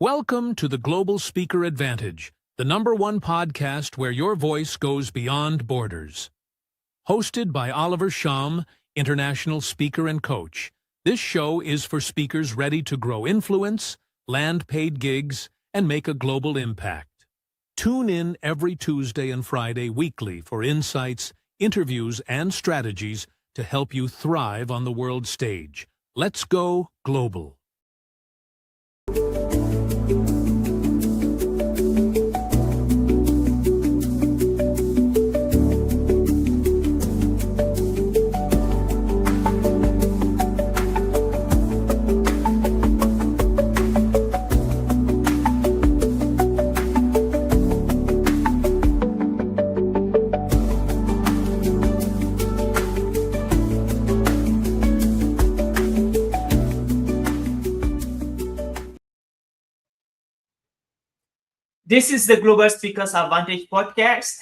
Welcome to the Global Speaker Advantage, the #1 podcast where your voice goes beyond borders. Hosted by Oliver Shum, international speaker and coach, this show is for speakers ready to grow influence, land paid gigs, and make a global impact. Tune in every Tuesday and Friday weekly for insights, interviews, and strategies to help you thrive on the world stage. Let's go global. This is the Global Speakers Advantage podcast,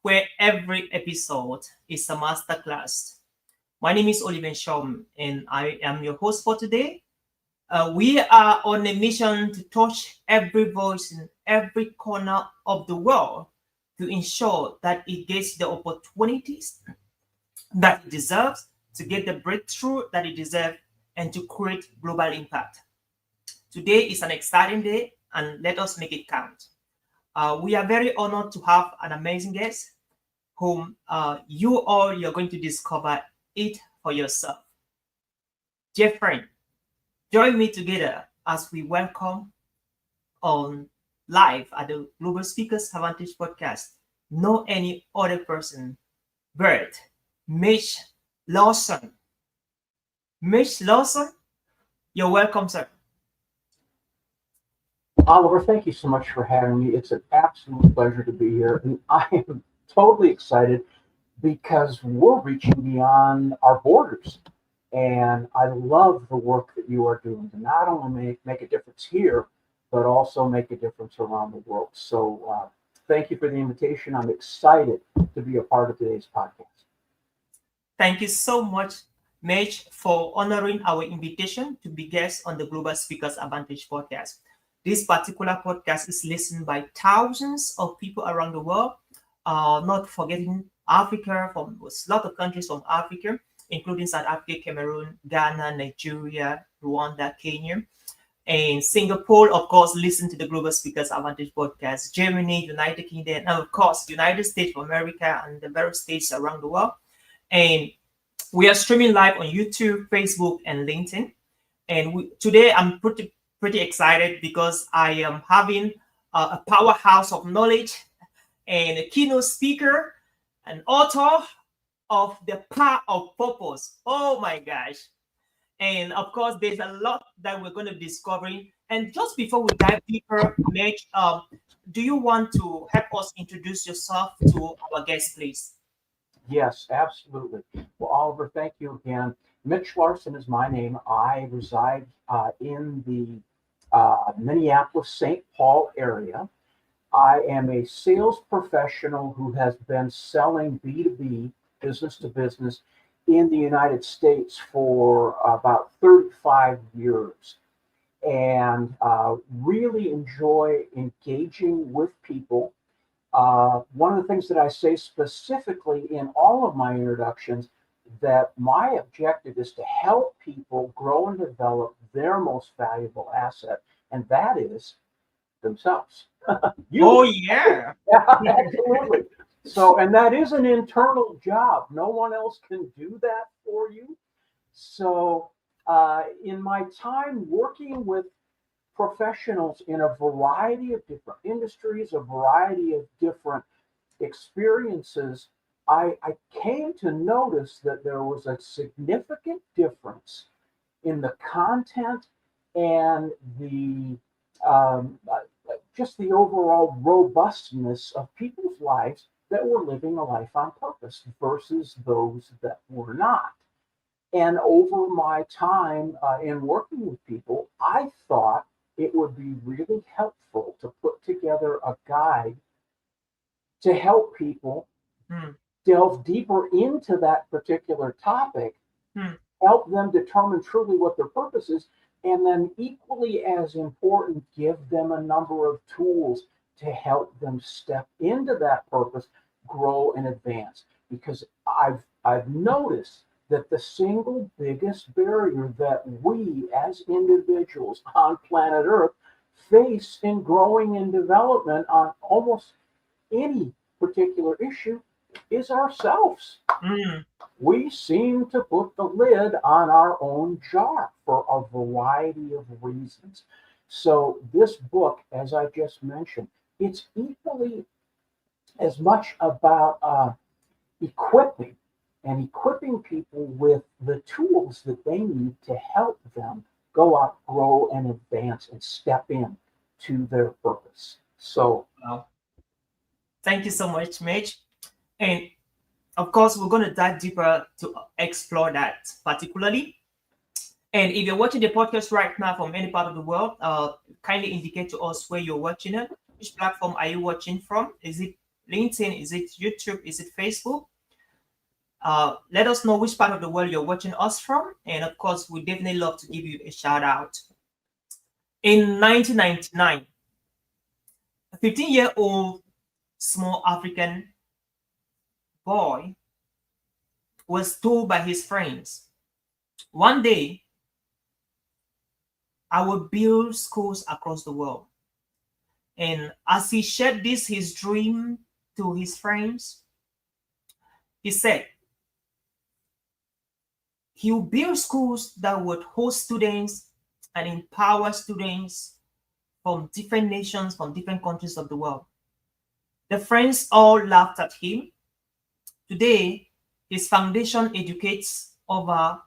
where every episode is a masterclass. My name is Oliver Shum, and I am your host for today. We are on a mission to touch every voice in every corner of the world to ensure that it gets the opportunities that it deserves, to get the breakthrough that it deserves, and to create global impact. Today is an exciting day, and let us make it count. We are very honored to have an amazing guest whom you're going to discover it for yourself. Dear friend, join me together as we welcome on live at the Global Speakers Advantage podcast, no any other person but Mitch Lawson. Mitch Lawson, you're welcome, sir. Oliver, thank you so much for having me. It's an absolute pleasure to be here. And I am totally excited because we're reaching beyond our borders. And I love the work that you are doing to not only make a difference here, but also make a difference around the world. So thank you for the invitation. I'm excited to be a part of today's podcast. Thank you so much, Mitch, for honoring our invitation to be guests on the Global Speakers Advantage podcast. This particular podcast is listened by thousands of people around the world, not forgetting Africa, from a lot of countries from Africa, including South Africa, Cameroon, Ghana, Nigeria, Rwanda, Kenya, and Singapore. Of course, listen to the Global Speakers Advantage podcast, Germany, United Kingdom, and of course, United States of America and the various states around the world. And we are streaming live on YouTube, Facebook, and LinkedIn. And today I'm pretty excited because I am having a powerhouse of knowledge and a keynote speaker, an author of The Power of Purpose. Oh my gosh. And of course, there's a lot that we're going to be discovering. And just before we dive deeper, Mitch, do you want to help us introduce yourself to our guest, please? Yes, absolutely. Well, Oliver, thank you again. Mitch Larson is my name. I reside in the Minneapolis-St. Paul area. I am a sales professional who has been selling B2B, business to business, in the United States for about 35 years, and really enjoy engaging with people. One of the things that I say specifically in all of my introductions, that my objective is to help people grow and develop their most valuable asset, and that is themselves. Oh, yeah. Absolutely. So, and that is an internal job. No one else can do that for you. So, in my time working with professionals in a variety of different industries, a variety of different experiences, I came to notice that there was a significant difference in the content and the just the overall robustness of people's lives that were living a life on purpose versus those that were not. And over my time in working with people, I thought it would be really helpful to put together a guide to help people delve deeper into that particular topic, help them determine truly what their purpose is, And then equally as important, give them a number of tools to help them step into that purpose, grow and advance. Because I've noticed that the single biggest barrier that we as individuals on planet Earth face in growing and development on almost any particular issue is ourselves. Mm. We seem to put the lid on our own jar for a variety of reasons. So this book, as I just mentioned, it's equally as much about equipping people with the tools that they need to help them go out, grow, and advance and step in to their purpose. So, Wow. Thank you so much, Mitch. And of course, we're going to dive deeper to explore that particularly. And if you're watching the podcast right now from any part of the world, kindly indicate to us where you're watching it. Which platform are you watching from? Is it LinkedIn? Is it YouTube? Is it Facebook? Let us know which part of the world you're watching us from. And of course, we definitely love to give you a shout out. In 1999, a 15-year-old small African boy was told by his friends, one day, I will build schools across the world. And as he shared his dream to his friends, he said he will build schools that would host students and empower students from different nations, from different countries of the world. The friends all laughed at him. Today, his foundation educates over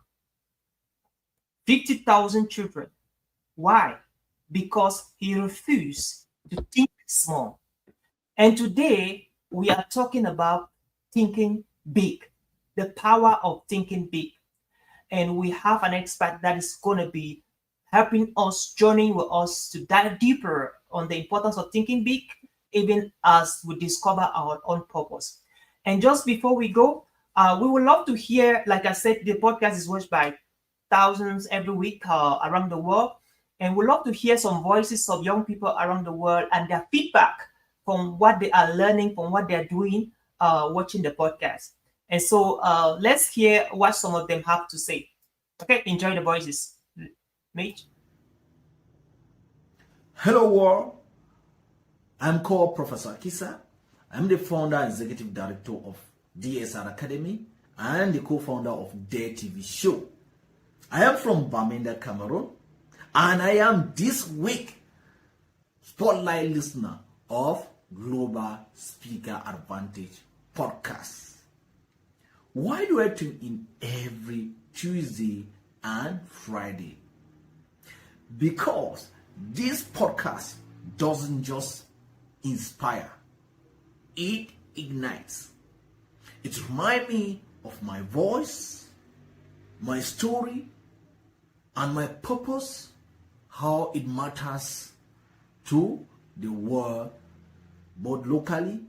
50,000 children. Why? Because he refused to think small. And today, we are talking about thinking big, the power of thinking big. And we have an expert that is going to be helping us, joining with us to dive deeper on the importance of thinking big, even as we discover our own purpose. And just before we go, we would love to hear, like I said, the podcast is watched by thousands every week around the world. And we'd love to hear some voices of young people around the world and their feedback from what they are learning, from what they're doing, watching the podcast. And so let's hear what some of them have to say. Okay, enjoy the voices. Mitch? Hello world, I'm called Professor Kisa. I'm the founder and executive director of DSR Academy and the co-founder of Dare TV Show. I am from Bamenda, Cameroon, and I am this week spotlight listener of Global Speaker Advantage podcast. Why do I tune in every Tuesday and Friday? Because this podcast doesn't just inspire, it ignites. It reminds me of my voice, my story, and my purpose, how it matters to the world, both locally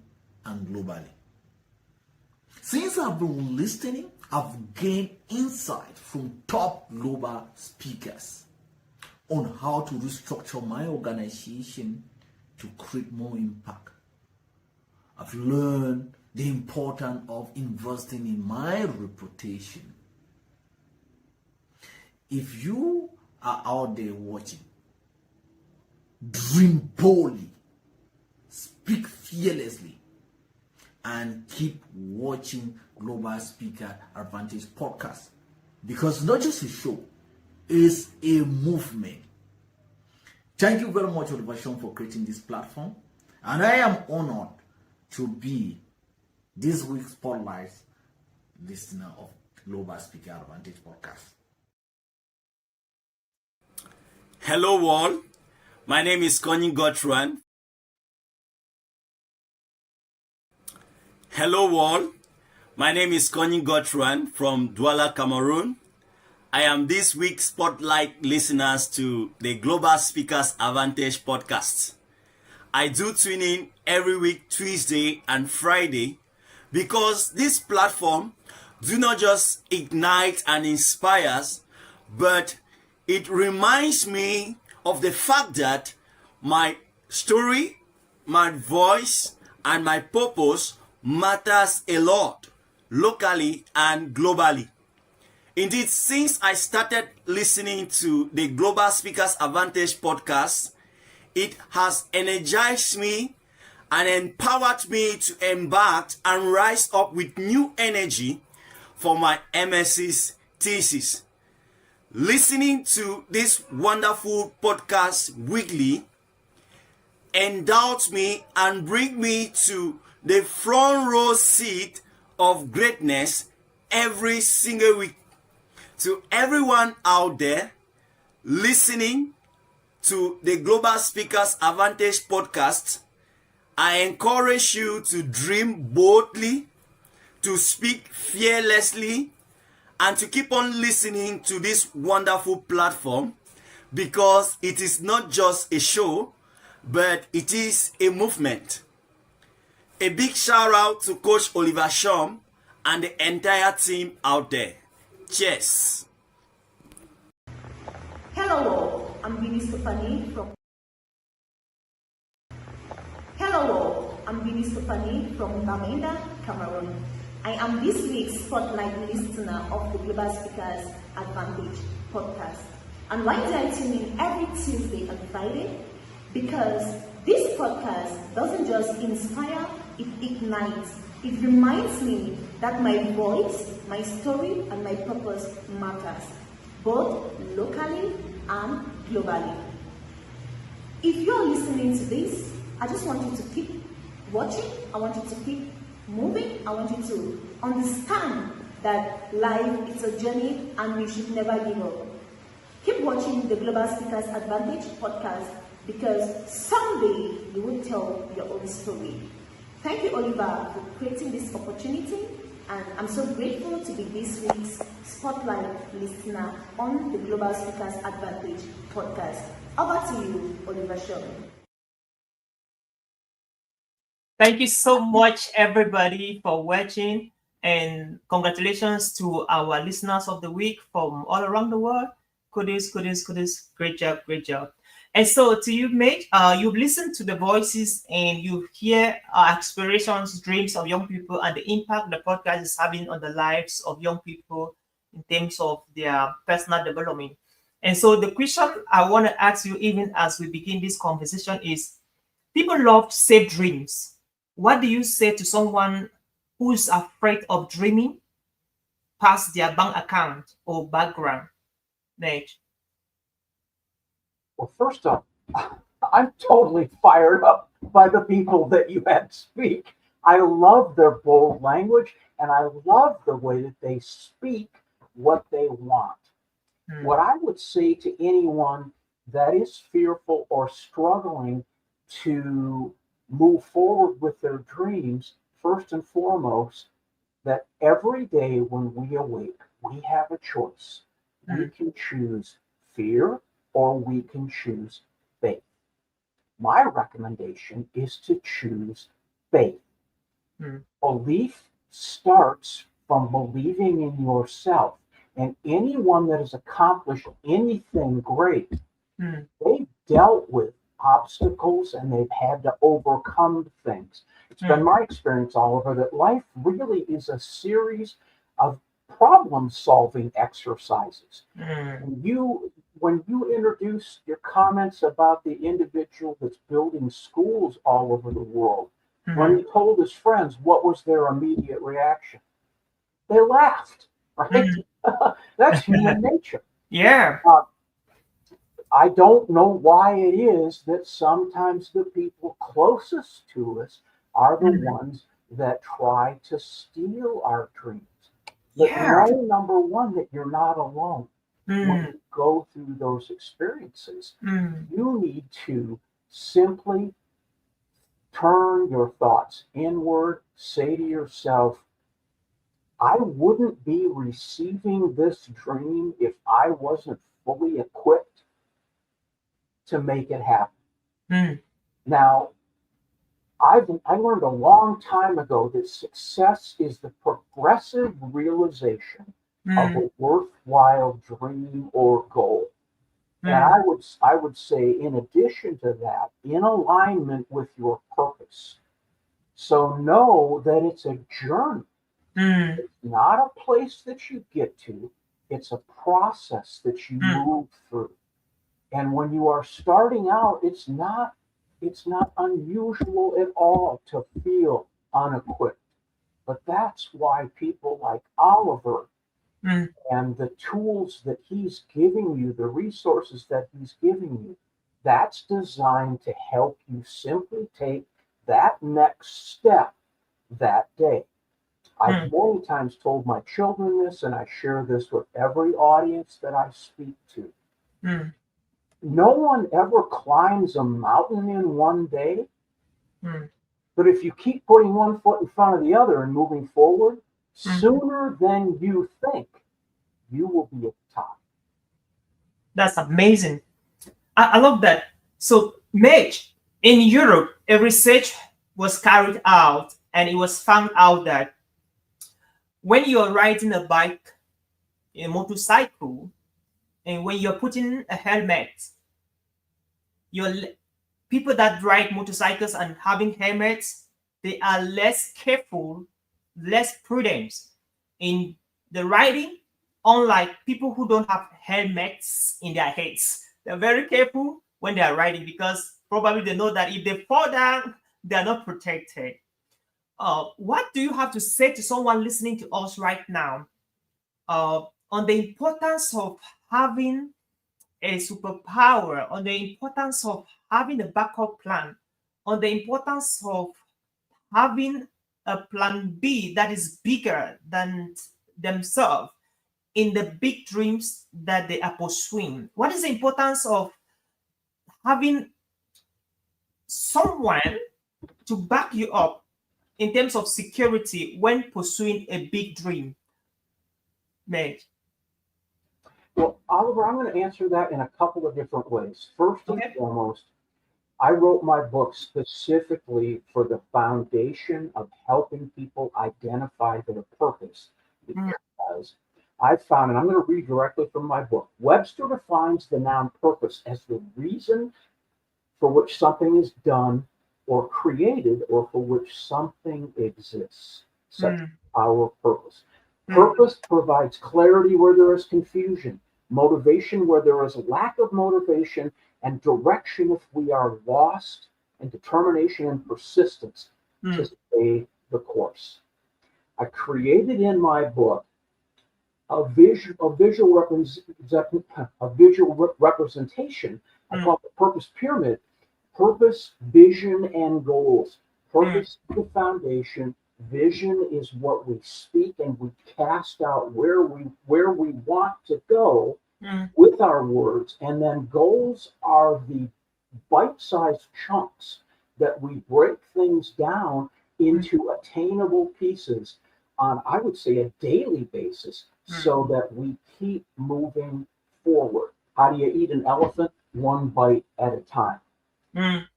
and globally. Since I've been listening, I've gained insight from top global speakers on how to restructure my organization to create more impact. I've learned the importance of investing in my reputation. If you are out there watching, dream boldly, speak fearlessly, and keep watching Global Speaker Advantage podcast, because not just a show, it's a movement. Thank you very much, Oliver Sean, for creating this platform, and I am honored to be this week's spotlight listener of Global Speaker Advantage podcast. Hello world, my name is Connie Gotran. Hello world, my name is Connie Gotran from Douala, Cameroon. I am this week's spotlight listeners to the Global Speakers Advantage podcast. I do tune in every week, Tuesday and Friday, because this platform do not just ignite and inspires, but It reminds me of the fact that my story, my voice, and my purpose matters a lot, locally and globally. Indeed, since I started listening to the Global Speakers Advantage podcast, it has energized me and empowered me to embark and rise up with new energy for my MSc thesis. Listening to this wonderful podcast weekly endows me and brings me to the front row seat of greatness every single week. To everyone out there listening to the Global Speakers Advantage podcast, I encourage you to dream boldly, to speak fearlessly, and to keep on listening to this wonderful platform, because it is not just a show, but it is a movement. A big shout out to Coach Oliver Shum and the entire team out there. Cheers. Hello, I'm Bini Stephanie from Bamenda, Cameroon. I am this week's spotlight listener of the Global Speakers Advantage podcast. And why do I tune in every Tuesday and Friday? Because this podcast doesn't just inspire, it ignites. It reminds me that my voice, my story, and my purpose matters, both locally and globally. If you're listening to this, I just want you to keep watching. I want you to keep moving. I want you to understand that life is a journey and we should never give up. Keep watching the Global Speakers Advantage podcast, because someday you will tell your own story. Thank you, Oliver, for creating this opportunity, and I'm so grateful to be this week's spotlight listener on the Global Speakers Advantage podcast. Over to you, Oliver Sherman. Thank you so much, everybody, for watching, and congratulations to our listeners of the week from all around the world. Kudos. Great job. And so to you, mate, you've listened to the voices and you hear aspirations, dreams of young people, and the impact the podcast is having on the lives of young people in terms of their personal development. And so the question I want to ask you, even as we begin this conversation, is: people love to save dreams. What do you say to someone who's afraid of dreaming past their bank account or background? Nate? Well, first off, I'm totally fired up by the people that you had speak. I love their bold language, and I love the way that they speak what they want. What I would say to anyone that is fearful or struggling to move forward with their dreams, first and foremost, that every day when we awake, we have a choice. We can choose fear or we can choose faith. My recommendation is to choose faith. Belief starts from believing in yourself. And anyone that has accomplished anything great, they've dealt with obstacles and they've had to overcome things. It's been my experience, Oliver, that life really is a series of problem-solving exercises. When you introduce your comments about the individual that's building schools all over the world, when he told his friends, what was their immediate reaction? They laughed, right? That's human nature. Yeah. I don't know why it is that sometimes the people closest to us are the ones that try to steal our dreams. But know, number one, that you're not alone. When you go through those experiences, you need to simply turn your thoughts inward, say to yourself, I wouldn't be receiving this dream if I wasn't fully equipped to make it happen. Now, I learned a long time ago that success is the progressive realization of a worthwhile dream or goal. And I would say, in addition to that, in alignment with your purpose. So know that it's a journey. It's not a place that you get to. It's a process that you move through. And when you are starting out, it's not unusual at all to feel unequipped. But that's why people like Oliver and the tools that he's giving you, the resources that he's giving you, that's designed to help you simply take that next step that day. I've many times told my children this, and I share this with every audience that I speak to. No one ever climbs a mountain in one day. But if you keep putting one foot in front of the other and moving forward, sooner than you think, you will be at the top. That's amazing. I love that. So, Mitch, in Europe, a research was carried out, and it was found out that when you're riding a bike, a motorcycle, and when you're putting a helmet, people that ride motorcycles and having helmets, they are less careful, less prudent in the riding, unlike people who don't have helmets in their heads. They're very careful when they are riding because probably they know that if they fall down, they are not protected. What do you have to say to someone listening to us right now on the importance of having a superpower, on the importance of having a backup plan, on the importance of having a plan B that is bigger than themselves in the big dreams that they are pursuing? What is the importance of having someone to back you up in terms of security when pursuing a big dream? Meg. Well, Oliver, I'm going to answer that in a couple of different ways. First and foremost, I wrote my book specifically for the foundation of helping people identify their purpose. Because I found, and I'm going to read directly from my book, Webster defines the noun purpose as the reason for which something is done or created or for which something exists. Such our purpose. Purpose provides clarity where there is confusion, motivation where there is lack of motivation, and direction if we are lost, and determination and persistence to stay the course. I created in my book a visual representation. I call it the purpose pyramid. Purpose, vision, and goals. Purpose is the foundation. Vision is what we speak and we cast out where we want to go with our words. And then goals are the bite-sized chunks that we break things down into attainable pieces on, I would say, a daily basis so that we keep moving forward. How do you eat an elephant? One bite at a time.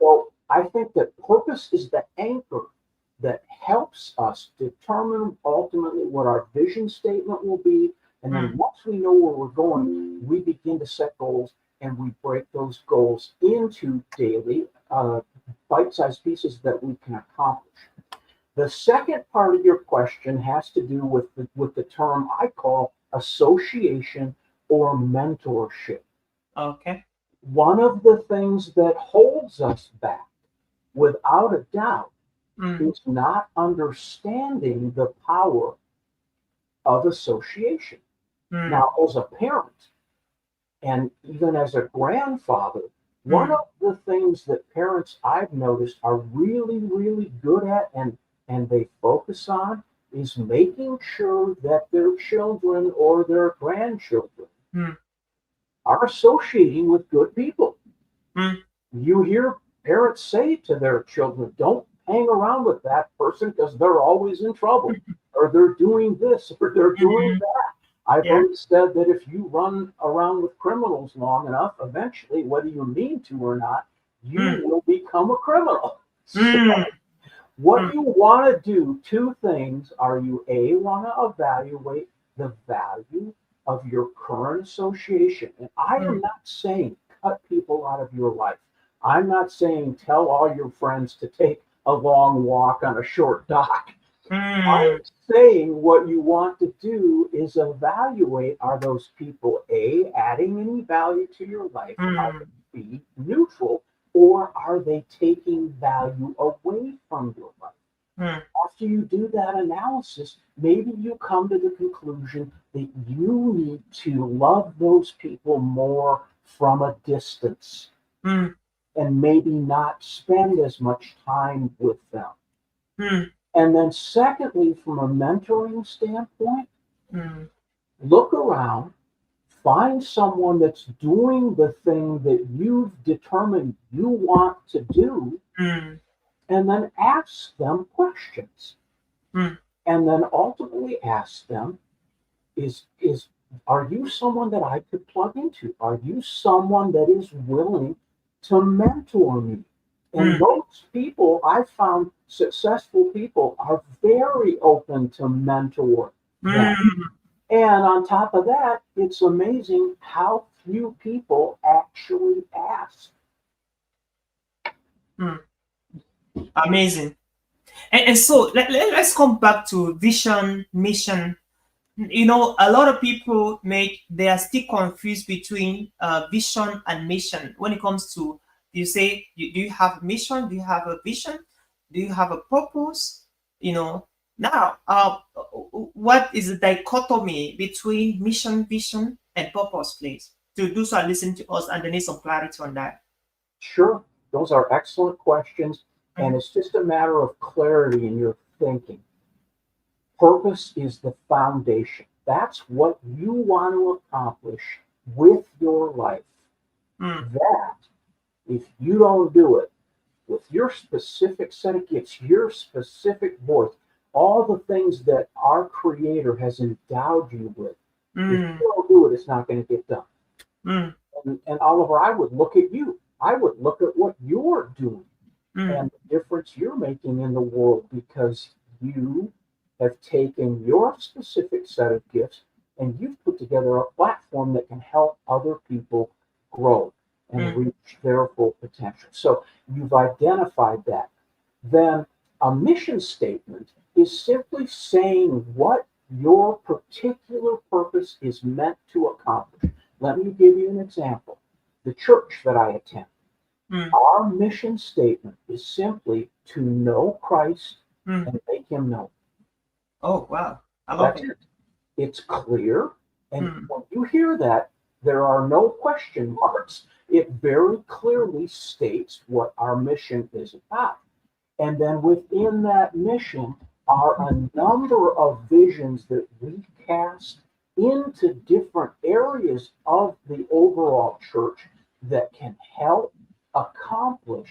So I think that purpose is the anchor that helps us determine ultimately what our vision statement will be. And then once we know where we're going, we begin to set goals and we break those goals into daily bite-sized pieces that we can accomplish. The second part of your question has to do with the term I call association or mentorship. Okay. One of the things that holds us back, without a doubt, is not understanding the power of association. Now, as a parent and even as a grandfather, one of the things that parents I've noticed are really, really good at and they focus on is making sure that their children or their grandchildren are associating with good people. You hear parents say to their children, don't hang around with that person because they're always in trouble, or they're doing this, or they're doing that. I've always said that if you run around with criminals long enough, eventually, whether you mean to or not, you will become a criminal. So what you want to do, two things are you want to evaluate the value of your current association. And I am not saying cut people out of your life. I'm not saying tell all your friends to take a long walk on a short dock. I'm saying what you want to do is evaluate, are those people A, adding any value to your life, are they B, neutral, or are they taking value away from your life? After you do that analysis, maybe you come to the conclusion that you need to love those people more from a distance and maybe not spend as much time with them. And then secondly, from a mentoring standpoint, look around, find someone that's doing the thing that you've determined you want to do, and then ask them questions. And then ultimately ask them, are you someone that I could plug into? Are you someone that is willing to mentor me? And those people, I found successful people are very open to mentor them. And on top of that, it's amazing how few people actually ask. Amazing. And so let's come back to vision, mission. You know, a lot of people they are still confused between vision and mission. When it comes to, you say, do you have a mission? Do you have a vision? Do you have a purpose? You know, now, what is the dichotomy between mission, vision, and purpose, please? To those who are listening to us and they need some clarity on that. Sure. Those are excellent questions. And it's just a matter of clarity in your thinking. Purpose is the foundation. That's what you want to accomplish with your life. That, if you don't do it with your specific set of gifts, your specific voice, all the things that our Creator has endowed you with, if you don't do it, it's not going to get done. And Oliver, I would look at you. I would look at what you're doing and the difference you're making in the world, because you have taken your specific set of gifts and you've put together a platform that can help other people grow and reach their full potential. So you've identified that. Then a mission statement is simply saying what your particular purpose is meant to accomplish. Let me give you an example. The church that I attend, our mission statement is simply to know Christ and make him known. Oh, wow. I love That's it. It's clear. And when you hear that, there are no question marks. It very clearly states what our mission is about. And then within that mission are a number of visions that we cast into different areas of the overall church that can help accomplish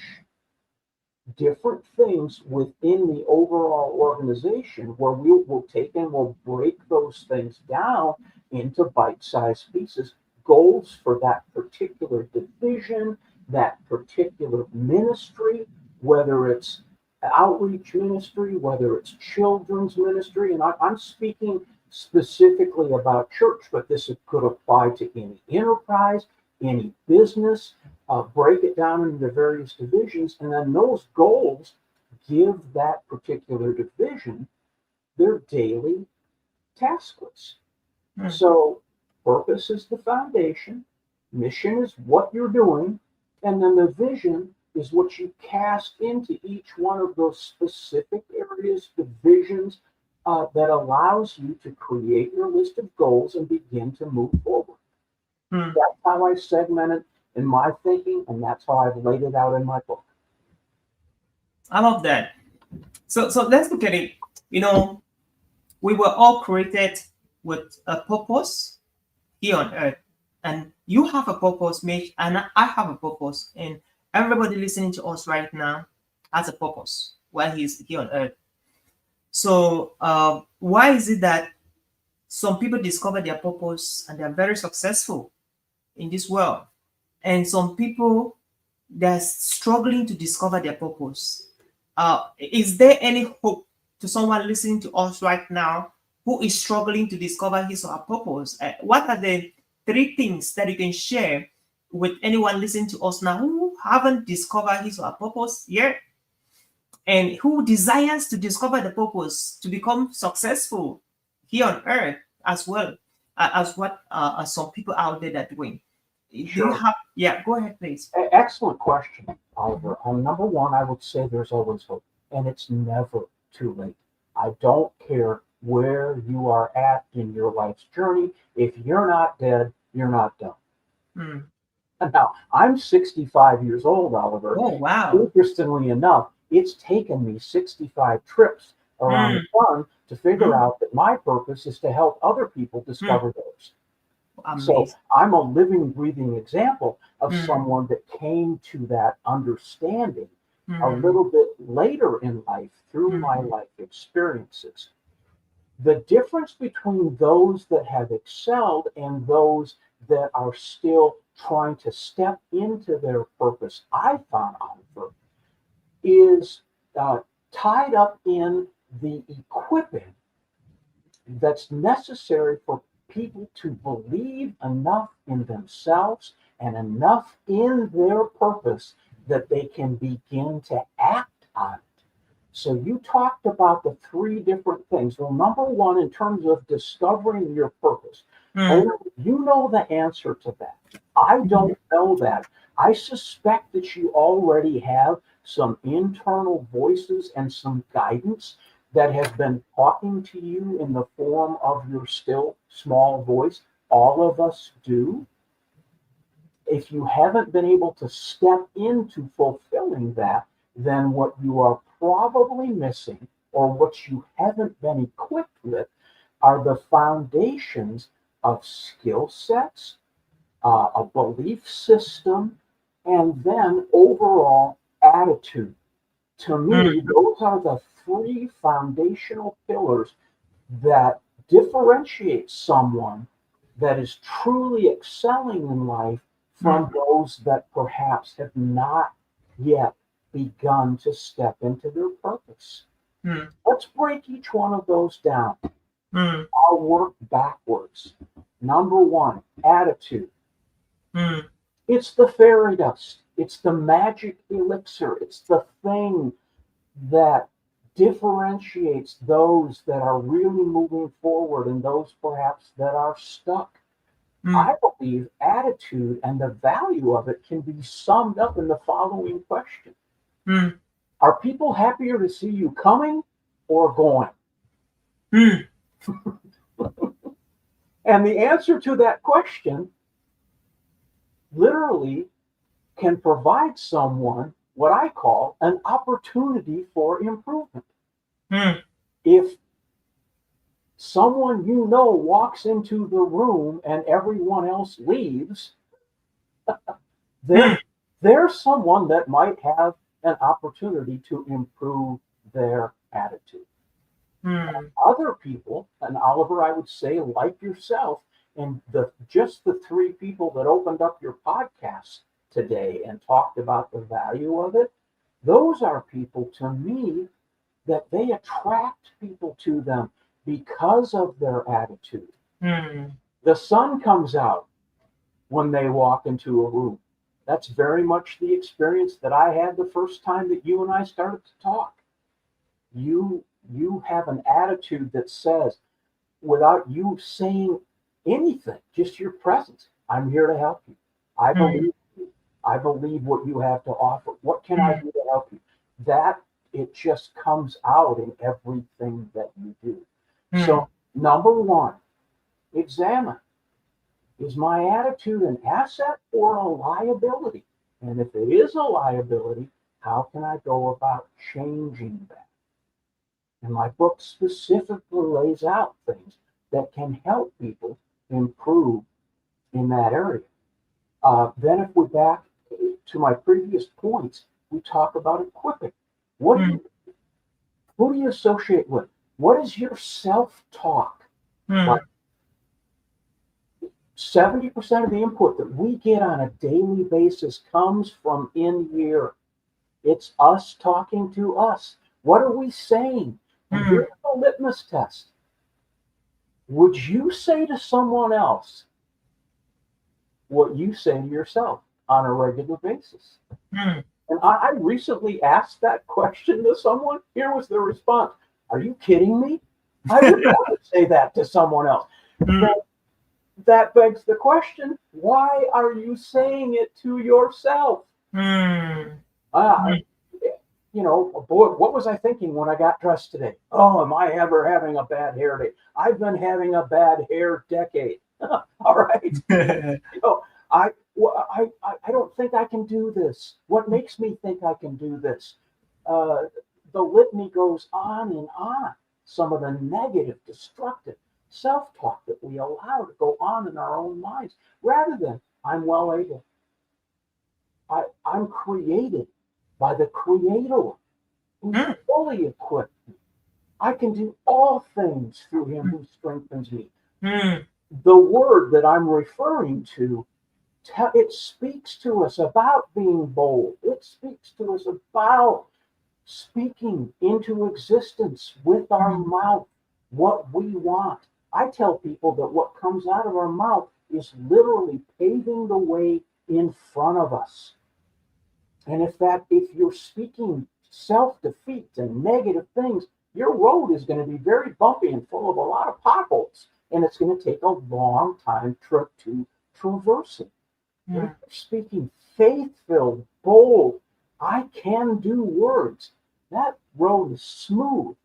different things within the overall organization, where we'll take and we'll break those things down into bite-sized pieces, goals for that particular division, that particular ministry, whether it's outreach ministry, whether it's children's ministry. And I'm speaking specifically about church, but this could apply to any enterprise, any business. Break it down into the various divisions, and then those goals give that particular division their daily task list. So purpose is the foundation, mission is what you're doing, and then the vision is what you cast into each one of those specific areas, divisions, that allows you to create your list of goals and begin to move forward. That's how I segment it in my thinking, and that's how I've laid it out in my book. I love that. So let's look at it. You know, we were all created with a purpose here on earth. And you have a purpose, Mitch, and I have a purpose. And everybody listening to us right now has a purpose while he's here on earth. So why is it that some people discover their purpose and they're very successful in this world? And some people, they're struggling to discover their purpose. Is there any hope to someone listening to us right now who is struggling to discover his or her purpose, what are the 3 things that you can share with anyone listening to us now who haven't discovered his or her purpose yet, and who desires to discover the purpose to become successful here on earth as well as what some people out there are doing? Do you have? Yeah, go ahead, please. Excellent question, Oliver. Number one, I would say there's always hope, and it's never too late. I don't care where you are at in your life's journey. If you're not dead, you're not done. Now, I'm 65 years old, Oliver. Oh, wow. Interestingly enough, it's taken me 65 trips around the sun to figure out that my purpose is to help other people discover theirs. Amazing. So I'm a living, breathing example of someone that came to that understanding a little bit later in life through my life experiences. The difference between those that have excelled and those that are still trying to step into their purpose, I found, Oliver, is tied up in the equipping that's necessary for people to believe enough in themselves and enough in their purpose that they can begin to act on it. So you talked about the 3 different things. Well, number one, in terms of discovering your purpose, you know the answer to that. I don't know that. I suspect that you already have some internal voices and some guidance that has been talking to you in the form of your still small voice. All of us do. If you haven't been able to step into fulfilling that, then what you are probably missing, or what you haven't been equipped with, are the foundations of skill sets, a belief system, and then overall attitude. To me, those are the 3 foundational pillars that differentiate someone that is truly excelling in life from those that perhaps have not yet begun to step into their purpose. Let's break each one of those down. I'll work backwards. Number 1, attitude. It's the fairy dust. It's the magic elixir. It's the thing that differentiates those that are really moving forward and those perhaps that are stuck. I believe attitude and the value of it can be summed up in the following question. Are people happier to see you coming or going? And the answer to that question literally can provide someone what I call an opportunity for improvement. If someone you know walks into the room and everyone else leaves, there's someone that might have an opportunity to improve their attitude. Other people, and Oliver, I would say, like yourself, and just the 3 people that opened up your podcast today and talked about the value of it, those are people, to me, that they attract people to them because of their attitude. The sun comes out when they walk into a room. That's very much the experience that I had the first time that you and I started to talk. You have an attitude that says, without you saying anything, just your presence, I'm here to help you. I believe you. I believe what you have to offer. What can I do to help you? That, it just comes out in everything that you do. So, number 1, examine, is my attitude an asset or a liability? And if it is a liability, how can I go about changing that? And my book specifically lays out things that can help people improve in that area. Then if we're back to my previous points, we talk about equipping. Who do you associate with? What is your self-talk? Like 70% of the input that we get on a daily basis comes from in here. It's us talking to us. What are we saying? And here's the litmus test. would you say to someone else what you say to yourself on a regular basis? Hmm. And I recently asked that question to someone. Here was the response. Are you kidding me? I would never say that to someone else. Hmm. That begs the question, why are you saying it to yourself? Hmm. Ah, you know, boy, what was I thinking when I got dressed today? Oh, am I ever having a bad hair day? I've been having a bad hair decade. All right. You know, I don't think I can do this. What makes me think I can do this? Uh, the litany goes on and on. Some of the negative, destructive self-talk that we allow to go on in our own minds, rather than I'm well able. I'm created by the Creator who's Hmm. fully equipped me. I can do all things through Him who strengthens me. Hmm. The word that I'm referring to, it speaks to us about being bold. It speaks to us about speaking into existence with our mouth what we want. I tell people that what comes out of our mouth is literally paving the way in front of us. And if you're speaking self-defeat and negative things, your road is going to be very bumpy and full of a lot of potholes. And it's going to take a long time to traverse it. But if you're speaking faith-filled, bold, I can do words, that road is smooth.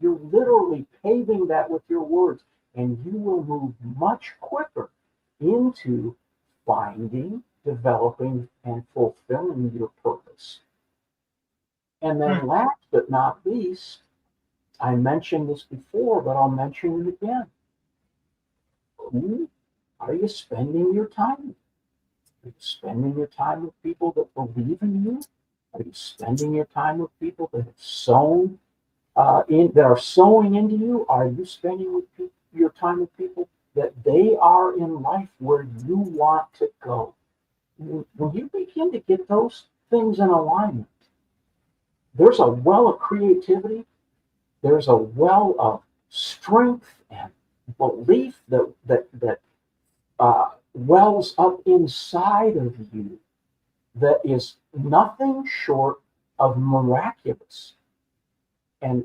You're literally paving that with your words, and you will move much quicker into finding, developing, and fulfilling your purpose. And then last but not least, I mentioned this before, but I'll mention it again. Who are you spending your time with? Are you spending your time with people that believe in you? Are you spending your time with people that have sown that are sowing into you? Are you spending your time with people that they are in life where you want to go? When you begin to get those things in alignment, there's a well of creativity, there's a well of strength and belief that wells up inside of you that is nothing short of miraculous. And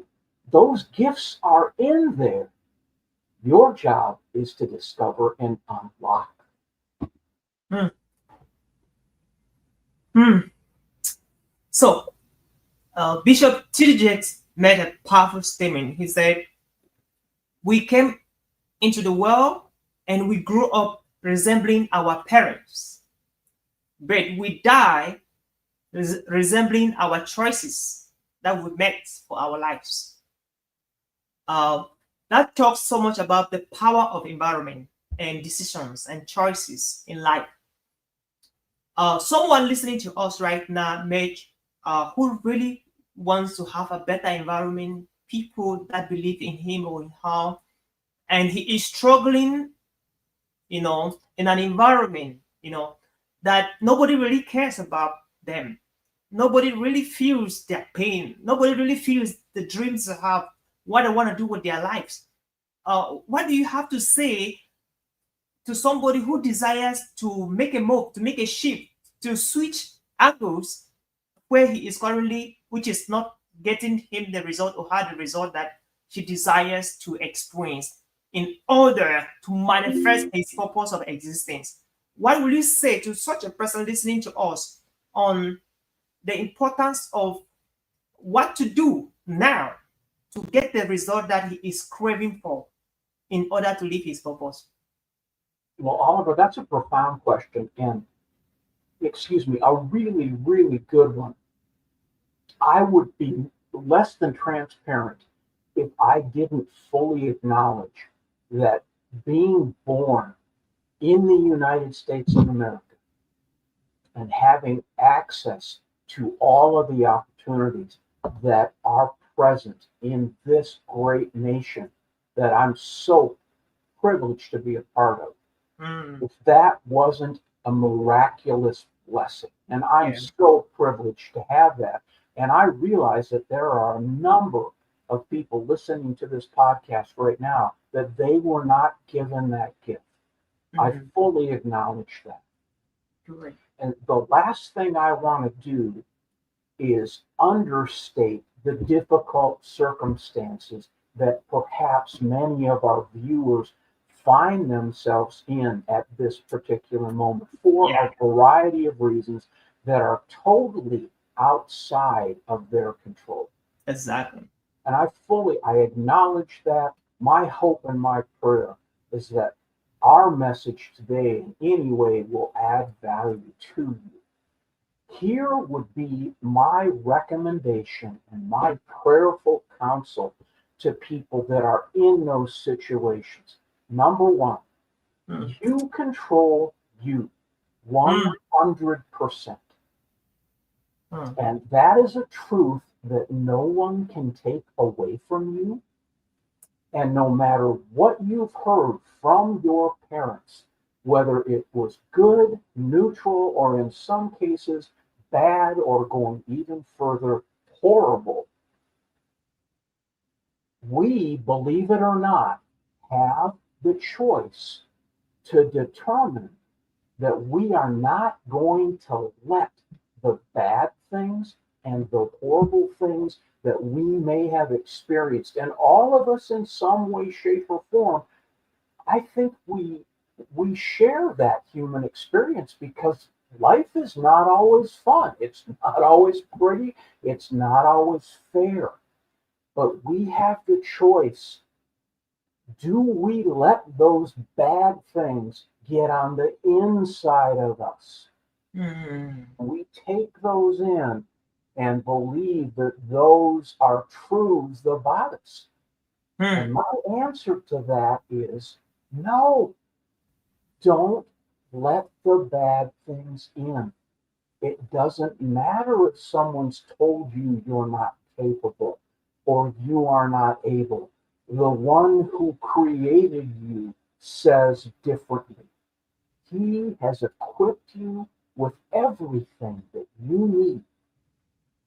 those gifts are in there. Your job is to discover and unlock. So, Bishop T.D. Jakes made a powerful statement. He said, we came into the world and we grew up resembling our parents, but we die resembling our choices that we made for our lives. That talks so much about the power of environment and decisions and choices in life. Someone listening to us right now, who really wants to have a better environment, people that believe in him or in her, and he is struggling, in an environment, that nobody really cares about them. Nobody really feels their pain. Nobody really feels the dreams they have, what they want to do with their lives. What do you have to say to somebody who desires to make a move, to make a shift, to switch angles where he is currently, which is not getting him the result or her the result that she desires to experience in order to manifest his purpose of existence? What will you say to such a person listening to us on the importance of what to do now to get the result that he is craving for in order to live his purpose? Well, Oliver, that's a profound question, and a really, really good one. I would be less than transparent if I didn't fully acknowledge that being born in the United States of America and having access to all of the opportunities that are present in this great nation that I'm so privileged to be a part of, if that wasn't a miraculous blessing, and I'm so privileged to have that. And I realize that there are a number of people listening to this podcast right now that they were not given that gift. I fully acknowledge that. Correct. And the last thing I want to do is understate the difficult circumstances that perhaps many of our viewers find themselves in at this particular moment for a variety of reasons that are totally outside of their control. Exactly. And I acknowledge that. My hope and my prayer is that our message today in any way will add value to you. Here would be my recommendation and my prayerful counsel to people that are in those situations. Number one, you control you 100%. And that is a truth that no one can take away from you. And no matter what you've heard from your parents, whether it was good, neutral, or in some cases bad, or going even further, horrible, we, believe it or not, have the choice to determine that we are not going to let the bad things and the horrible things that we may have experienced, and all of us in some way, shape, or form, I think we share that human experience, because life is not always fun. It's not always pretty. It's not always fair. But we have the choice. Do we let those bad things get on the inside of us? We take those in and believe that those are truths about us. And my answer to that is no. Don't let the bad things in. It doesn't matter if someone's told you you're not capable or you are not able. The one who created you says differently. He has equipped you with everything that you need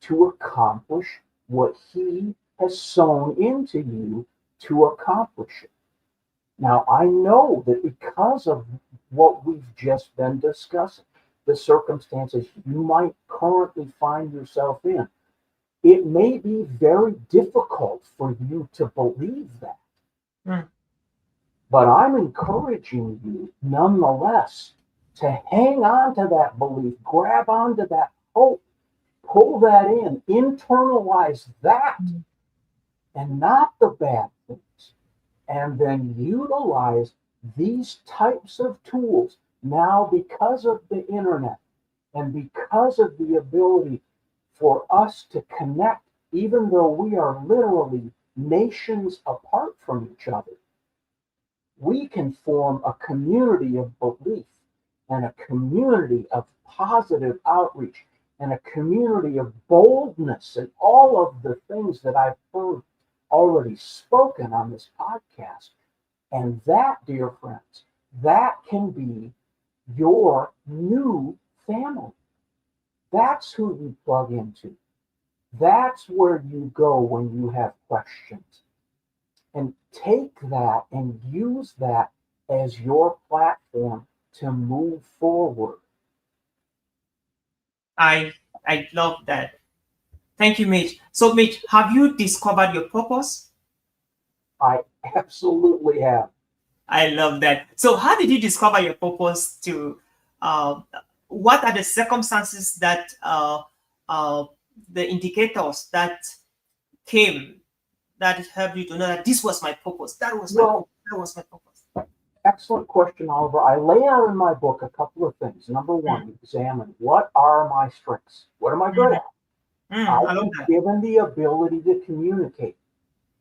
to accomplish what he has sown into you to accomplish it. Now, I know that because of what we've just been discussing, the circumstances you might currently find yourself in, it may be very difficult for you to believe that. But I'm encouraging you, nonetheless, to hang on to that belief, grab onto that hope, pull that in, internalize that, and not the bad things. And then utilize these types of tools now, because of the internet and because of the ability for us to connect, even though we are literally nations apart from each other. We can form a community of belief and a community of positive outreach and a community of boldness and all of the things that I've heard already spoken on this podcast. And that, dear friends, that can be your new family. That's who you plug into. That's where you go when you have questions. And take that and use that as your platform to move forward. I love that. Thank you, Mitch. So, Mitch, have you discovered your purpose? I absolutely have. I love that. So, how did you discover your purpose? What are the circumstances that the indicators that came that helped you to know that this was my purpose? That was my purpose. Excellent question, Oliver. I lay out in my book a couple of things. Number one, examine what are my strengths? What am I good at? I've been given the ability to communicate.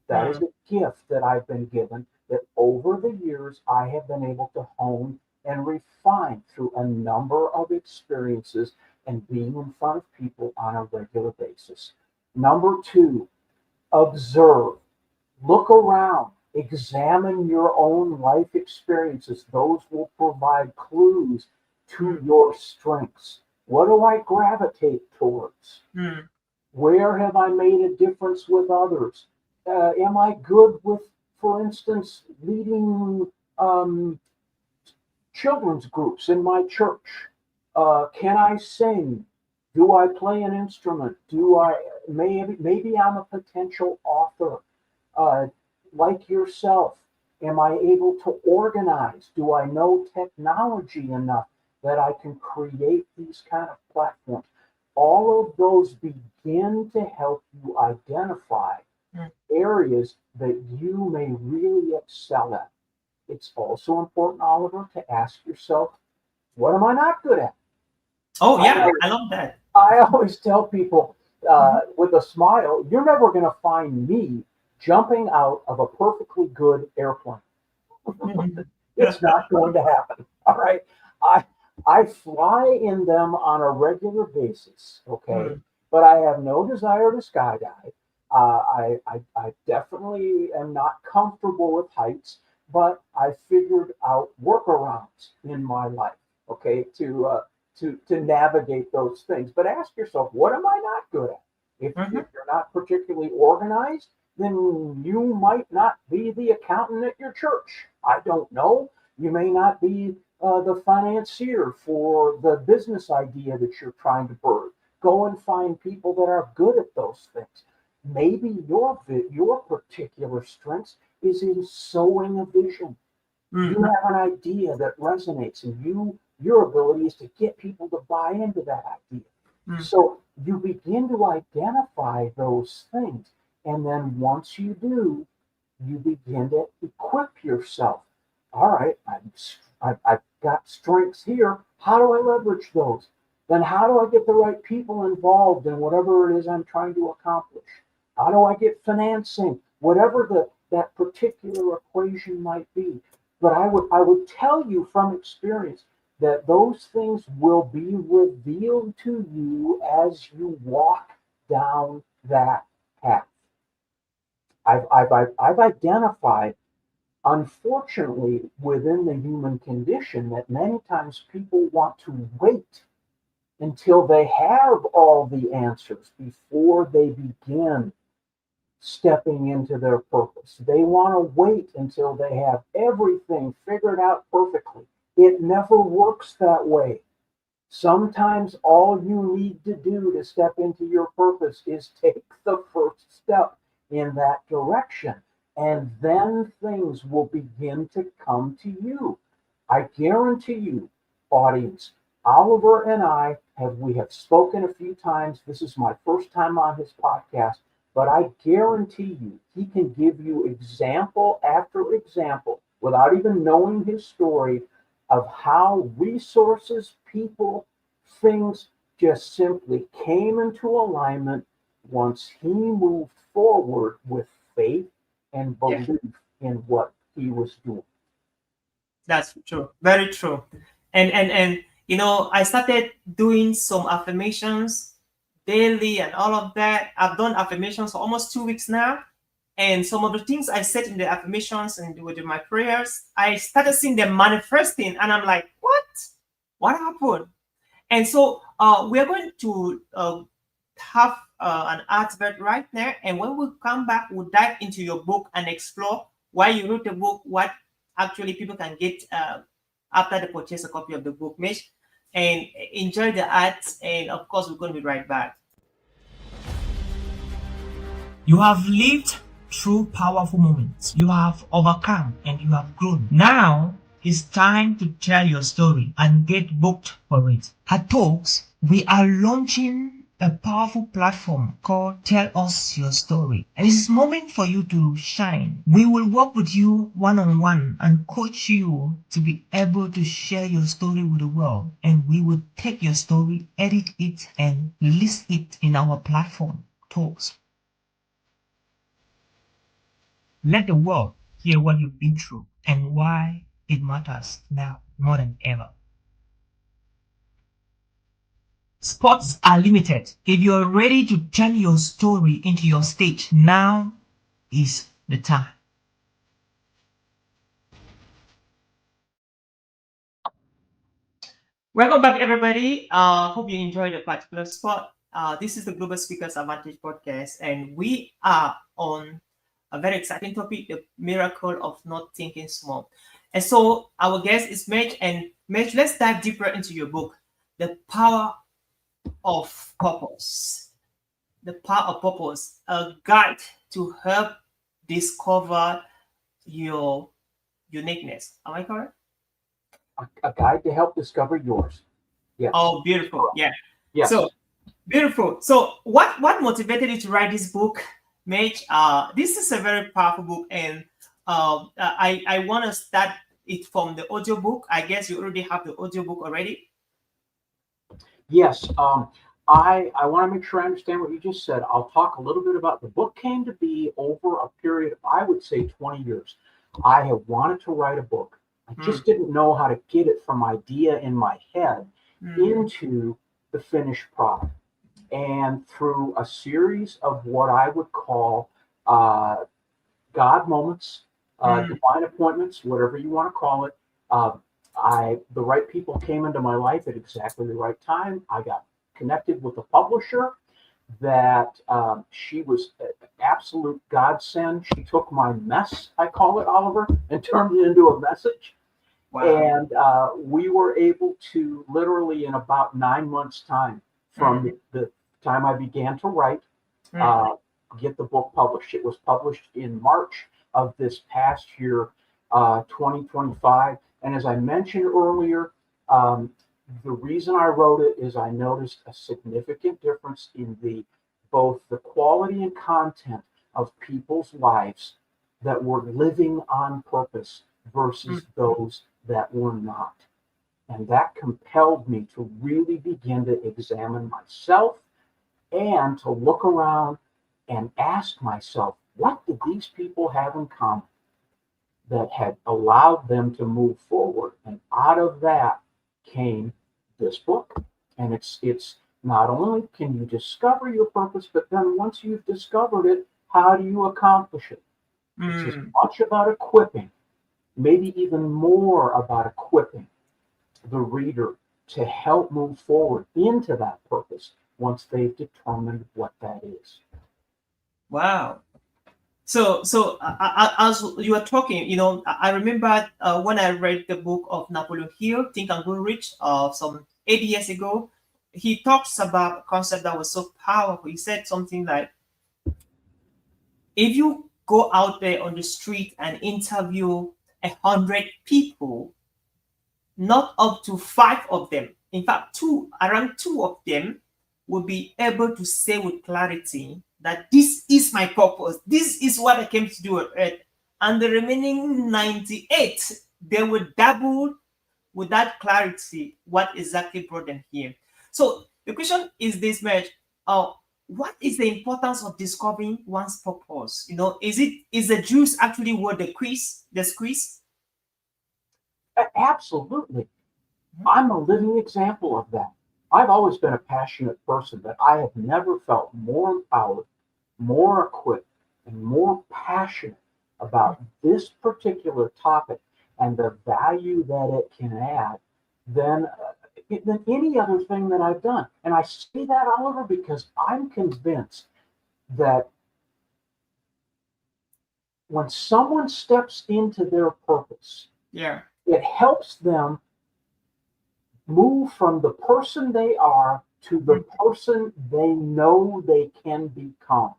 That is a gift that I've been given, that over the years I have been able to hone and refine through a number of experiences and being in front of people on a regular basis. Number two, observe, look around, examine your own life experiences. Those will provide clues to your strengths. What do I gravitate towards? Where have I made a difference with others? Am I good with, for instance, leading children's groups in my church? Can I sing? Do I play an instrument? Do I maybe I'm a potential author, like yourself? Am I able to organize? Do I know technology enough that I can create these kind of platforms? All of those begin to help you identify areas that you may really excel at. It's also important, Oliver, to ask yourself, what am I not good at? Oh yeah, I love that. I always tell people with a smile, you're never going to find me jumping out of a perfectly good airplane. It's not going to happen. All right. I I fly in them on a regular basis. Okay. But I have no desire to skydive. I definitely am not comfortable with heights, but I figured out workarounds in my life. Okay, to navigate those things. But ask yourself, what am I not good at? If you're not particularly organized, then you might not be the accountant at your church. I don't know. You may not be the financier for the business idea that you're trying to birth. Go and find people that are good at those things. Maybe your particular strength is in sowing a vision. You have an idea that resonates, and your ability is to get people to buy into that idea. So you begin to identify those things, and then once you do, you begin to equip yourself. All right, I've got strengths here. How do I leverage those? Then how do I get the right people involved in whatever it is I'm trying to accomplish? How do I get financing? Whatever that particular equation might be. But I would tell you from experience that those things will be revealed to you as you walk down that path. I've identified, unfortunately, within the human condition, that many times people want to wait until they have all the answers before they begin stepping into their purpose. They want to wait until they have everything figured out perfectly. It never works that way. Sometimes all you need to do to step into your purpose is take the first step in that direction, and then things will begin to come to you. I guarantee you, audience, Oliver and we have spoken a few times. This is my first time on his podcast. But I guarantee you, he can give you example after example, without even knowing his story, of how resources, people, things just simply came into alignment once he moved forward with faith and belief in what he was doing. That's true. Very true. And I started doing some affirmations daily and all of that. I've done affirmations for almost 2 weeks now. And some of the things I said in the affirmations and with my prayers, I started seeing them manifesting. And I'm like, what? What happened? And so we are going to have an advert right there. And when we come back, we'll dive into your book and explore why you wrote the book, what actually people can get after they purchase a copy of the book, Mitch. And enjoy the ads. And of course, we're going to be right back. You have lived through powerful moments. You have overcome and you have grown. Now it's time to tell your story and get booked for it. At Talks, we are launching a powerful platform called Tell Us Your Story. And it's a moment for you to shine. We will work with you one-on-one and coach you to be able to share your story with the world. And we will take your story, edit it, and list it in our platform, Talks. Let the world hear what you've been through and why it matters now more than ever. Spots are limited. If you're ready to turn your story into your stage, now is the time. Welcome back, everybody. Hope you enjoyed the particular spot. This is the Global Speakers Advantage podcast, and we are on a very exciting topic, the miracle of not thinking small. And so our guest is Mitch, and Mitch, let's dive deeper into your book, The Power of Purpose. The Power of Purpose, a guide to help discover your uniqueness. Am I correct? A guide to help discover yours. Yes. Oh, beautiful. Yeah. Yes. So beautiful. So what motivated you to write this book, Mitch? This is a very powerful book, and I want to start it from the audiobook. I guess you already have the audiobook already. Yes. I want to make sure I understand what you just said. I'll talk a little bit about the book. Came to be over a period of, I would say, 20 years. I have wanted to write a book. I just didn't know how to get it from idea in my head into the finished product. And through a series of what I would call God moments, divine appointments, whatever you want to call it, the right people came into my life at exactly the right time. I got connected with a publisher that she was an absolute godsend. She took my mess, I call it, Oliver, and turned it into a message. Wow. And we were able to literally in about 9 months' time from the time I began to write, get the book published. It was published in March of this past year, 2025. And as I mentioned earlier, the reason I wrote it is I noticed a significant difference in both the quality and content of people's lives that were living on purpose versus those that were not. And that compelled me to really begin to examine myself and to look around and ask myself, what did these people have in common that had allowed them to move forward? And out of that came this book. And it's not only can you discover your purpose, but then once you've discovered it, how do you accomplish it? It's as much about equipping, maybe even more about equipping the reader to help move forward into that purpose once they've determined what that is. Wow. So as you were talking, I remember when I read the book of Napoleon Hill, Think and Grow Rich, some 8 years ago. He talks about a concept that was so powerful. He said something like, if you go out there on the street and interview 100 people, not up to 5 of them, in fact, around 2 of them will be able to say with clarity that this is my purpose. This is what I came to do on earth. And the remaining 98, they will dabble with that clarity, what exactly brought them here. So the question is this, Mitch, what is the importance of discovering one's purpose? Is the juice actually worth the squeeze? Absolutely. I'm a living example of that. I've always been a passionate person, but I have never felt more empowered, more equipped, and more passionate about this particular topic and the value that it can add than any other thing that I've done. And I say that, Oliver, because I'm convinced that when someone steps into their purpose, it helps them move from the person they are to the person they know they can become.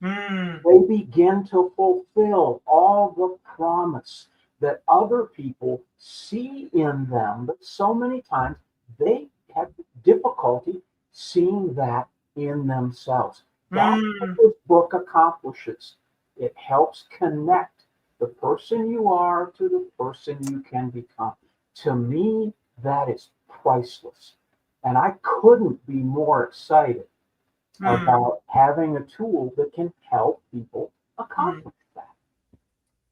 They begin to fulfill all the promise that other people see in them, but so many times they have difficulty seeing that in themselves. That's what this book accomplishes. It helps connect the person you are to the person you can become. To me, that is priceless. And I couldn't be more excited about having a tool that can help people accomplish that.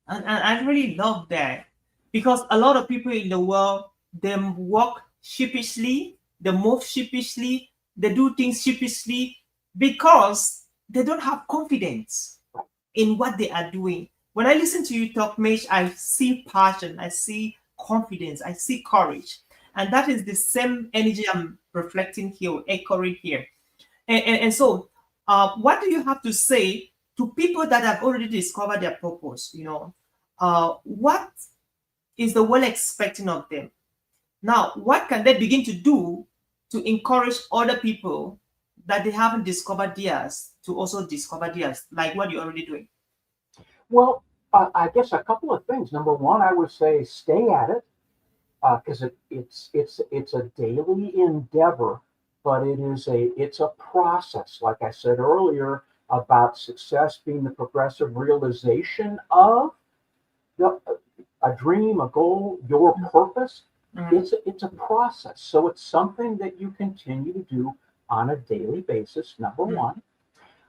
And I really love that, because a lot of people in the world, they walk sheepishly, they move sheepishly, they do things sheepishly because they don't have confidence in what they are doing. When I listen to you talk, Mitch, I see passion, I see confidence, I see courage. And that is the same energy I'm reflecting here, echoing here. And so, what do you have to say to people that have already discovered their purpose, what is the world expecting of them? Now, what can they begin to do to encourage other people that they haven't discovered theirs to also discover theirs, like what you're already doing? Well, I guess a couple of things. Number one, I would say stay at it, because it's a daily endeavor, but it's a process. Like I said earlier about success being the progressive realization of a dream, a goal, your purpose. It's a process. So it's something that you continue to do on a daily basis. Number one,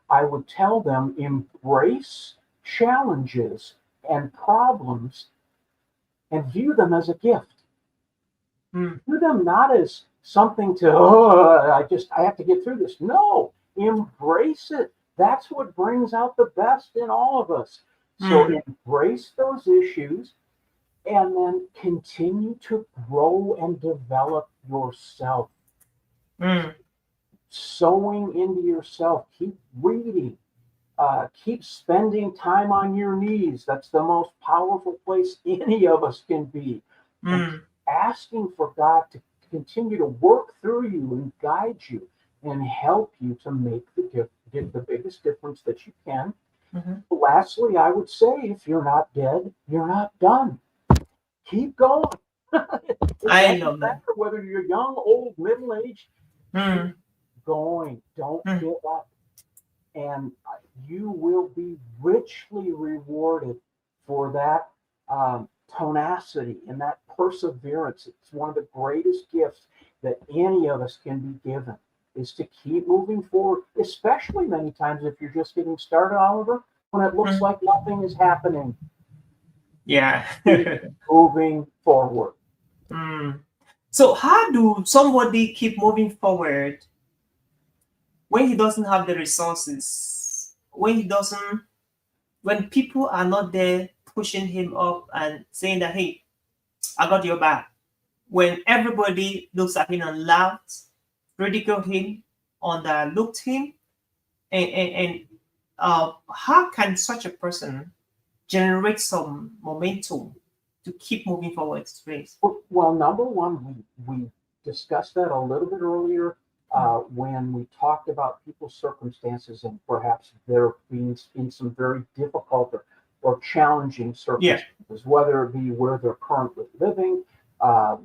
I would tell them embrace challenges and problems and view them as a gift. View them not as something to, I have to get through this. No, embrace it. That's what brings out the best in all of us. So embrace those issues and then continue to grow and develop yourself. Sowing into yourself. Keep reading. Keep spending time on your knees. That's the most powerful place any of us can be. Asking for God to continue to work through you and guide you and help you to make the biggest difference that you can. Lastly, I would say if you're not dead, you're not done. Keep going. I love that. Whether you're young, old, middle-aged, keep going. Don't give up. And you will be richly rewarded for that tenacity and that perseverance. It's one of the greatest gifts that any of us can be given, is to keep moving forward, especially many times if you're just getting started, Oliver, when it looks like nothing is happening. Yeah. Moving forward. So how do somebody keep moving forward when he doesn't have the resources, when people are not there pushing him up and saying that, hey, I got your back, when everybody looks at him and laughs, ridiculed him, underlooked him, and how can such a person generate some momentum to keep moving forward? Well, number one, we discussed that a little bit earlier when we talked about people's circumstances and perhaps they're being in some very difficult or challenging circumstances, whether it be where they're currently living,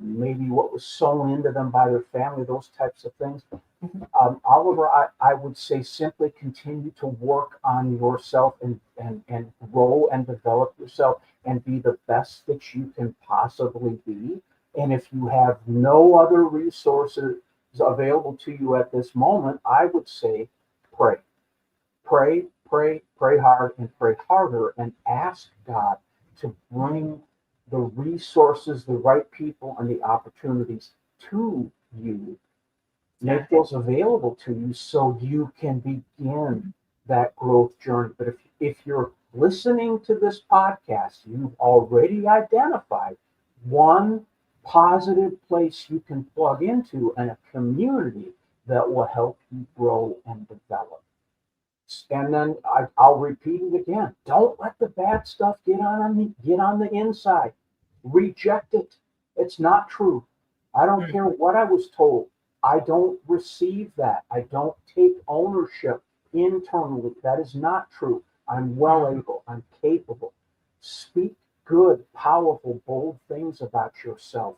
maybe what was sown into them by their family, those types of things. Oliver, I would say simply continue to work on yourself and grow and develop yourself and be the best that you can possibly be. And if you have no other resources available to you at this moment, I would say pray. Pray hard and pray harder and ask God to bring the resources, the right people, and the opportunities to you. Make those available to you so you can begin that growth journey. But if you're listening to this podcast, you've already identified one positive place you can plug into and a community that will help you grow and develop. And then I'll repeat it again. Don't let the bad stuff get on the inside. Reject it. It's not true. I don't care what I was told. I don't receive that. I don't take ownership internally. That is not true. I'm well able. I'm capable. Speak good, powerful, bold things about yourself.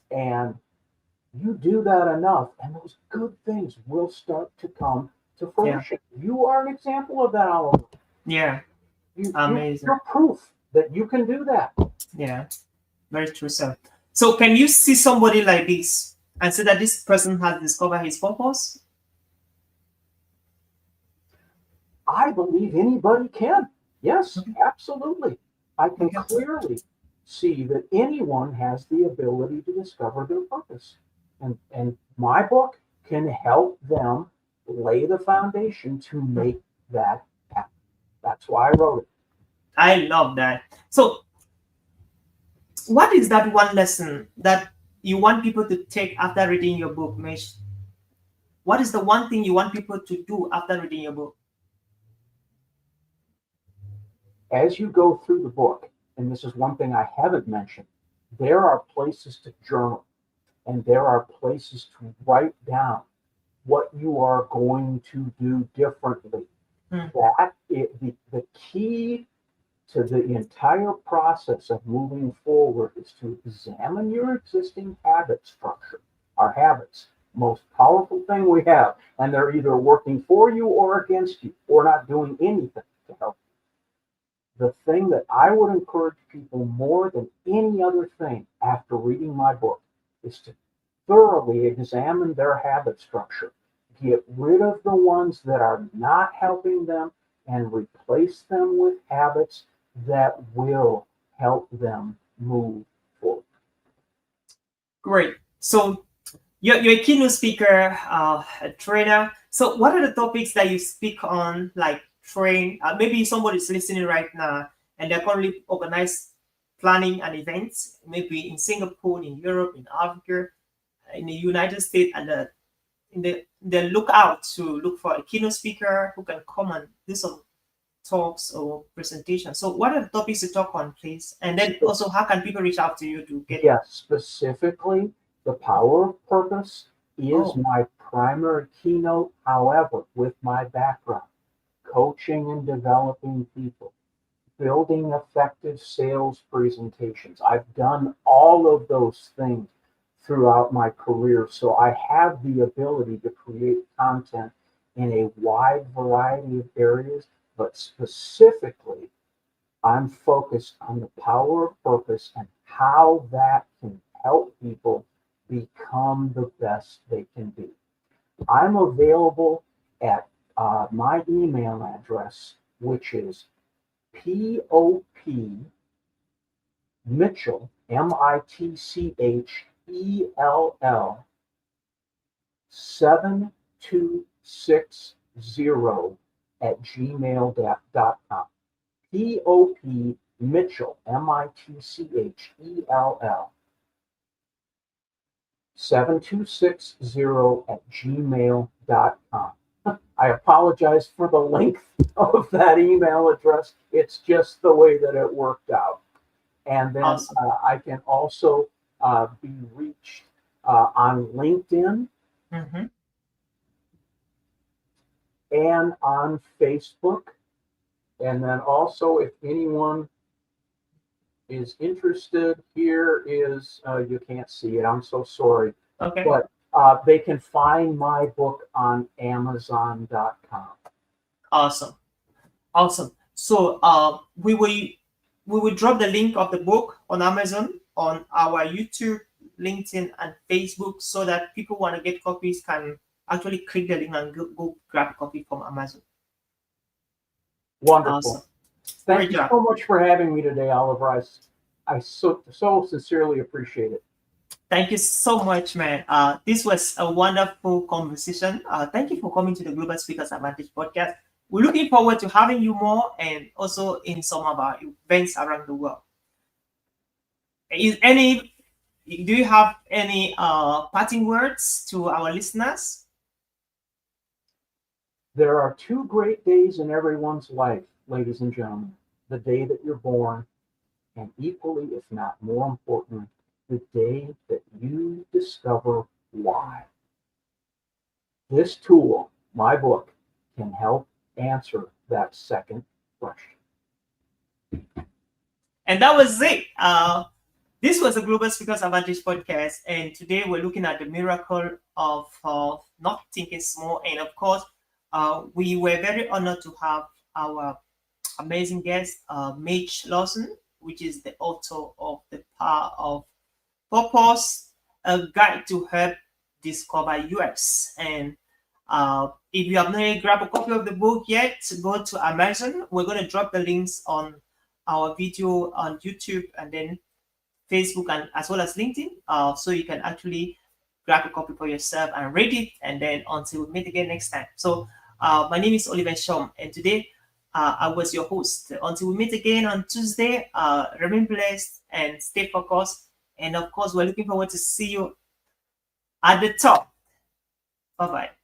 And you do that enough, and those good things will start to come to fruition. You are an example of that, Oliver. Yeah. Amazing. You're proof that you can do that. Yeah. Very true, sir. So can you see somebody like this and say that this person has discovered his purpose? I believe anybody can. Yes, absolutely. I can clearly see that anyone has the ability to discover their purpose. And my book can help them lay the foundation to make that happen. That's why I wrote it. I love that. So what is that one lesson that you want people to take after reading your book, Mesh? What is the one thing you want people to do after reading your book? as you go through the book, and this is one thing I haven't mentioned, there are places to journal and there are places to write down what you are going to do differently. The key to the entire process of moving forward is to examine your existing habit structure. Our habits, most powerful thing we have, and they're either working for you or against you, or not doing anything to help you. The thing that I would encourage people more than any other thing after reading my book is to thoroughly examine their habit structure. Get rid of the ones that are not helping them and replace them with habits that will help them move forward. Great. So you're a keynote speaker, a trainer. So what are the topics that you speak on, like train? Maybe somebody's listening right now and they're currently planning an event, maybe in Singapore, in Europe, in Africa, in the United States, and they look out to look for a keynote speaker who can come and do some talks or presentations. So what are the topics to talk on, please? And then also, how can people reach out to you to get? Yes, specifically, the power of purpose is my primary keynote. However, with my background, coaching and developing people, building effective sales presentations, I've done all of those things throughout my career. So I have the ability to create content in a wide variety of areas, but specifically, I'm focused on the power of purpose and how that can help people become the best they can be. I'm available at my email address, which is POP Mitchell, MITCHELL 7260 at gmail.com. POP Mitchell, MITCHELL 7260 at gmail.com. I apologize for the length of that email address. It's just the way that it worked out. And then I can also be reached on LinkedIn and on Facebook. And then also, if anyone is interested, here is, you can't see it, I'm so sorry. Okay. But they can find my book on Amazon.com. Awesome. So we will drop the link of the book on Amazon, on our YouTube, LinkedIn, and Facebook, so that people who want to get copies can actually click the link and go grab a copy from Amazon. Wonderful. Awesome. Thank you so much for having me today, Oliver. I so sincerely appreciate it. Thank you so much, man. This was a wonderful conversation. Thank you for coming to the Global Speakers Advantage podcast. We're looking forward to having you more, and also in some of our events around the world. Do you have any parting words to our listeners? There are two great days in everyone's life, ladies and gentlemen. The day that you're born, and equally, if not more important, the day that you discover why. This tool, my book, can help answer that second question. And that was it. This was the Global Speakers Advantage podcast, and today we're looking at the miracle of not thinking small. And of course, we were very honored to have our amazing guest, Mitch Lawson, which is the author of The Power of Purpose, a guide to help discover yours. And if you have not yet grabbed a copy of the book yet, go to Amazon. We're going to drop the links on our video on YouTube and then Facebook, and as well as LinkedIn, so you can actually grab a copy for yourself and read it. And then until we meet again next time. So my name is Oliver Shom, and today I was your host. Until we meet again on Tuesday, remain blessed and stay focused. And of course, we're looking forward to see you at the top. Bye-bye.